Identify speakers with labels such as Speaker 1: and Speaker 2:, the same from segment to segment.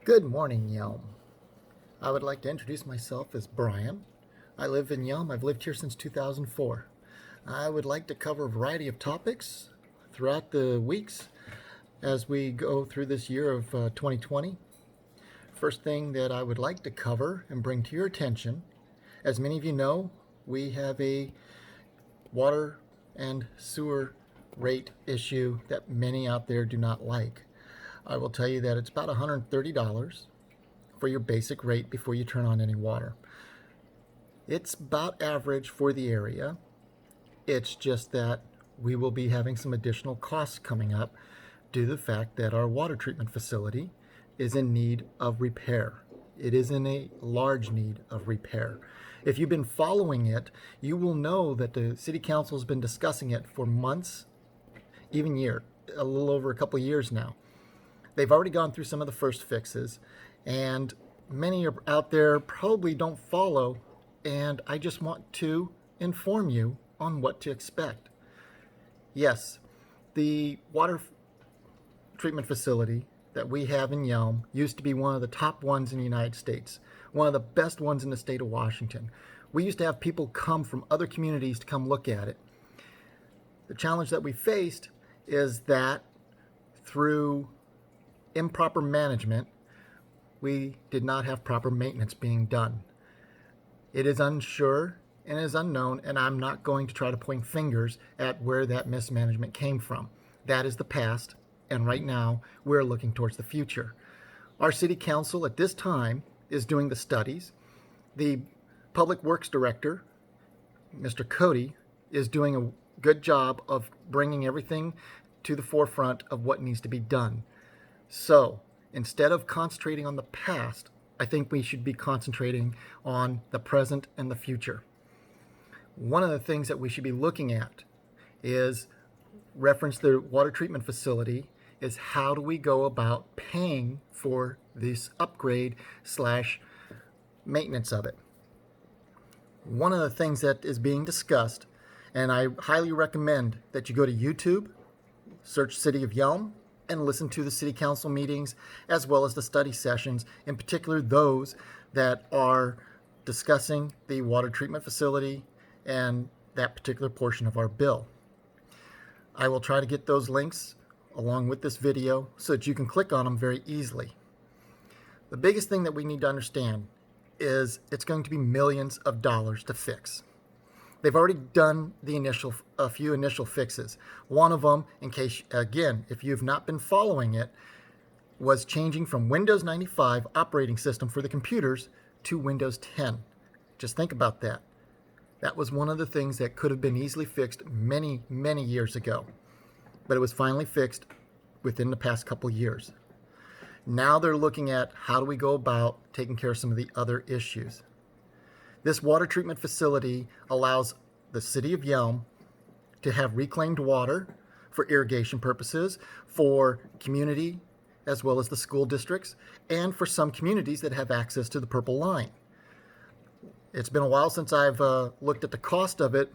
Speaker 1: Good morning, Yelm. I would like to introduce myself as Brian. I live in Yelm. I've lived here since 2004. I would like to cover a variety of topics throughout the weeks as we go through this year of 2020. First thing that I would like to cover and bring to your attention, as many of you know, we have a water and sewer rate issue that many out there do not like. I will tell you that it's about $130 for your basic rate before you turn on any water. It's about average for the area. It's just that we will be having some additional costs coming up due to the fact that our water treatment facility is in need of repair. It is in a large need of repair. If you've been following it, you will know that the City Council has been discussing it for months, even a little over a couple of years now. They've already gone through some of the first fixes, and many are out there probably don't follow, and I just want to inform you on what to expect. Yes, the water treatment facility that we have in Yelm used to be one of the top ones in the United States, one of the best ones in the state of Washington. We used to have people come from other communities to come look at it. The challenge that we faced is that through improper management, we did not have proper maintenance being done. It is unsure and is unknown, and I'm not going to try to point fingers at where that mismanagement came from. That is the past, and right now we're looking towards the future. Our city council at this time is doing the studies. The public works director, Mr. Cody, is doing a good job of bringing everything to the forefront of what needs to be done. So instead of concentrating on the past, I think we should be concentrating on the present and the future. One of the things that we should be looking at is reference the water treatment facility is how do we go about paying for this upgrade / maintenance of it. One of the things that is being discussed, and I highly recommend that you go to YouTube, search City of Yelm, and listen to the city council meetings as well as the study sessions, in particular those that are discussing the water treatment facility and that particular portion of our bill. I will try to get those links along with this video so that you can click on them very easily. The biggest thing that we need to understand is it's going to be millions of dollars to fix. They've already done a few initial fixes. One of them, in case, again, if you've not been following it, was changing from Windows 95 operating system for the computers to Windows 10. Just think about that. That was one of the things that could have been easily fixed many, many years ago. But it was finally fixed within the past couple years. Now they're looking at how do we go about taking care of some of the other issues. This water treatment facility allows the city of Yelm to have reclaimed water for irrigation purposes, for community as well as the school districts, and for some communities that have access to the Purple Line. It's been a while since I've looked at the cost of it,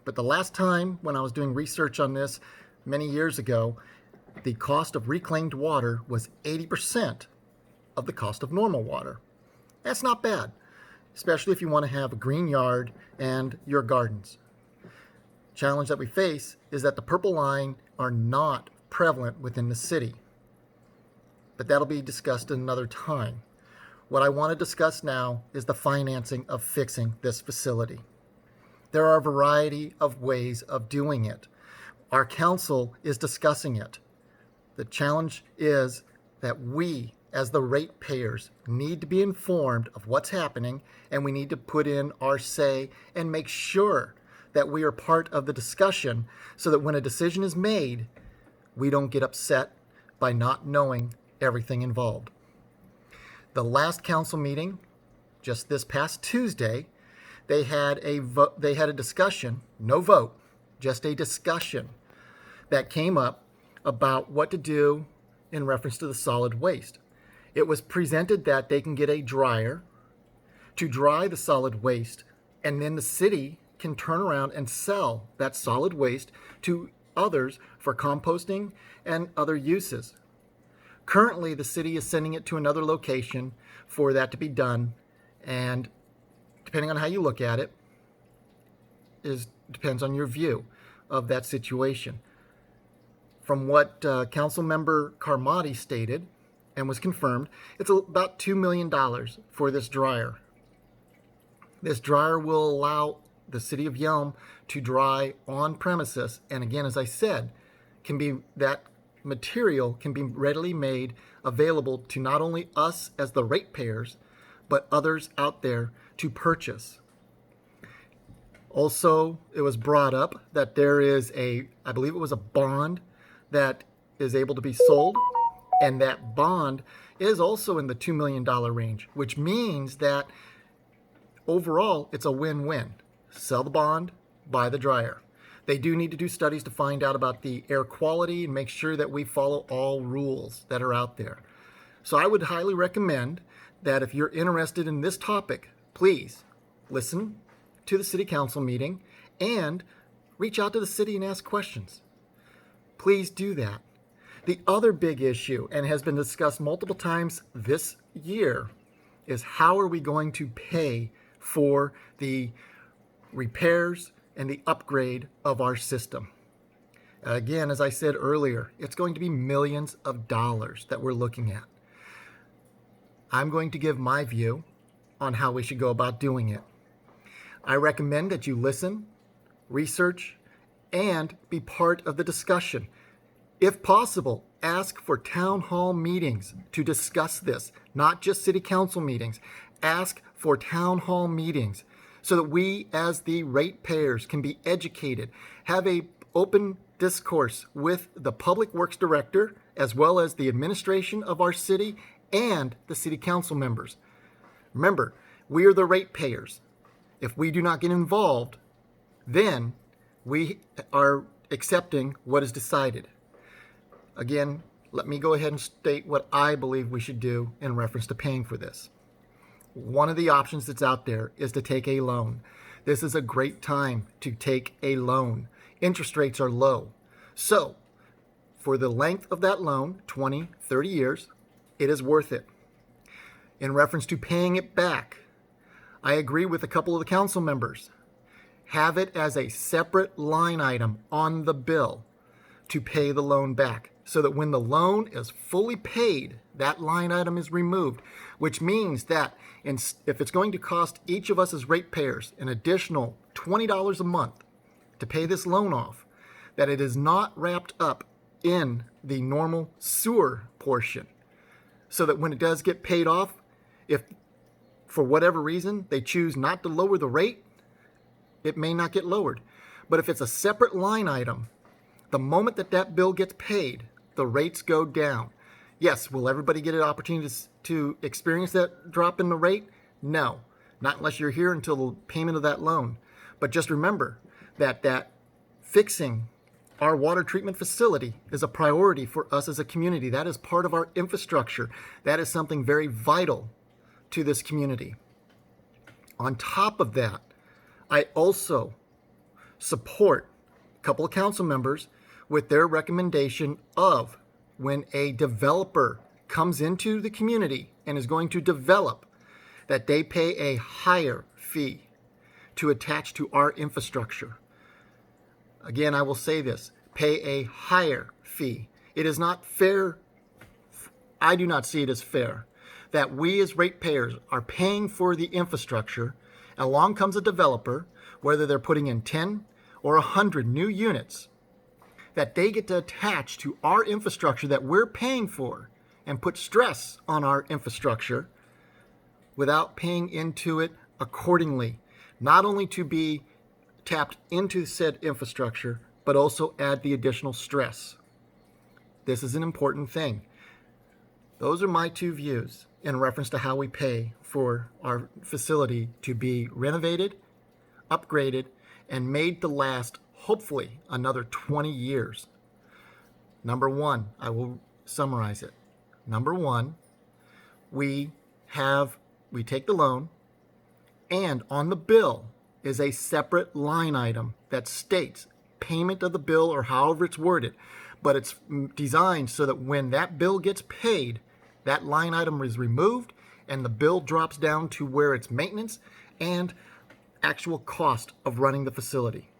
Speaker 1: but the last time when I was doing research on this many years ago, the cost of reclaimed water was 80% of the cost of normal water. That's not bad, especially if you want to have a green yard and your gardens. Challenge that we face is that the Purple Line are not prevalent within the city, but that'll be discussed another time. What I want to discuss now is the financing of fixing this facility. There are a variety of ways of doing it. Our council is discussing it. The challenge is that we, as the ratepayers, need to be informed of what's happening, and we need to put in our say and make sure that we are part of the discussion so that when a decision is made, we don't get upset by not knowing everything involved. The last council meeting, just this past Tuesday, they had a discussion, no vote, just a discussion that came up about what to do in reference to the solid waste. It was presented that they can get a dryer to dry the solid waste, and then the city can turn around and sell that solid waste to others for composting and other uses. Currently, the city is sending it to another location for that to be done, and depending on how you look at it, depends on your view of that situation. From what Council Member Carmody stated and was confirmed, it's about $2 million for this dryer. This dryer will allow the city of Yelm to dry on premises, and again, as I said, that material can be readily made available to not only us as the ratepayers, but others out there to purchase. Also, it was brought up that there is I believe it was a bond that is able to be sold, and that bond is also in the $2 million range, which means that overall it's a win-win. Sell the bond, buy the dryer. They do need to do studies to find out about the air quality and make sure that we follow all rules that are out there. So I would highly recommend that if you're interested in this topic, please listen to the city council meeting and reach out to the city and ask questions. Please do that. The other big issue, and has been discussed multiple times this year, is how are we going to pay for the repairs and the upgrade of our system. Again, as I said earlier, it's going to be millions of dollars that we're looking at. I'm going to give my view on how we should go about doing it. I recommend that you listen, research, and be part of the discussion. If possible, ask for town hall meetings to discuss this, not just city council meetings. Ask for town hall meetings so that we as the ratepayers can be educated, have a open discourse with the public works director as well as the administration of our city and the city council members. Remember, we are the ratepayers. If we do not get involved, then we are accepting what is decided. Again, let me go ahead and state what I believe we should do in reference to paying for this. One of the options that's out there is to take a loan. This is a great time to take a loan. Interest rates are low. So, for the length of that loan, 20, 30 years, it is worth it. In reference to paying it back, I agree with a couple of the council members. Have it as a separate line item on the bill to pay the loan back, so that when the loan is fully paid, that line item is removed, which means that if it's going to cost each of us as ratepayers an additional $20 a month to pay this loan off, that it is not wrapped up in the normal sewer portion, so that when it does get paid off, if for whatever reason they choose not to lower the rate, it may not get lowered. But if it's a separate line item, the moment that bill gets paid, the rates go down. Yes, will everybody get an opportunity to experience that drop in the rate? No, not unless you're here until the payment of that loan. But just remember that fixing our water treatment facility is a priority for us as a community. That is part of our infrastructure. That is something very vital to this community. On top of that, I also support a couple of council members with their recommendation of when a developer comes into the community and is going to develop, that they pay a higher fee to attach to our infrastructure. Again, I will say this, pay a higher fee. It is not fair. I do not see it as fair that we as ratepayers are paying for the infrastructure, and along comes a developer, whether they're putting in 10 or 100 new units, that they get to attach to our infrastructure that we're paying for and put stress on our infrastructure without paying into it accordingly, not only to be tapped into said infrastructure, but also add the additional stress. This is an important thing. Those are my two views in reference to how we pay for our facility to be renovated, upgraded, and made to last hopefully another 20 years. Number one, I will summarize it. Number one, we take the loan, and on the bill is a separate line item that states payment of the bill, or however it's worded. but it's designed so that when that bill gets paid, that line item is removed and the bill drops down to where it's maintenance and actual cost of running the facility.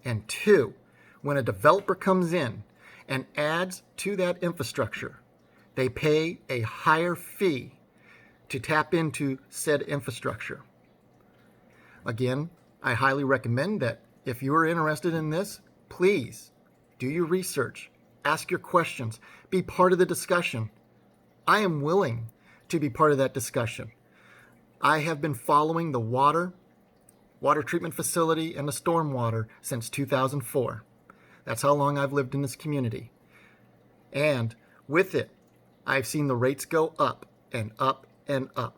Speaker 1: And two, when a developer comes in and adds to that infrastructure, they pay a higher fee to tap into said infrastructure. Again, I highly recommend that if you are interested in this, please do your research, ask your questions, be part of the discussion. I am willing to be part of that discussion. I have been following the water treatment facility, and the stormwater since 2004. That's how long I've lived in this community. And with it, I've seen the rates go up and up and up.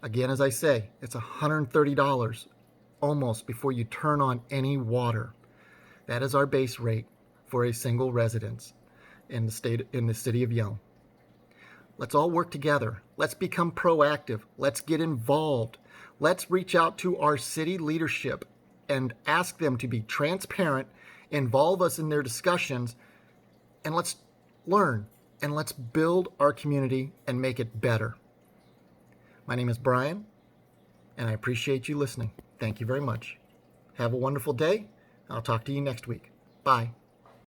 Speaker 1: Again, as I say, it's $130 almost before you turn on any water. That is our base rate for a single residence in the city of Yelm. Let's all work together. Let's become proactive. Let's get involved. Let's reach out to our city leadership and ask them to be transparent, involve us in their discussions, and let's learn and let's build our community and make it better. My name is Brian, and I appreciate you listening. Thank you very much. Have a wonderful day. I'll talk to you next week. Bye.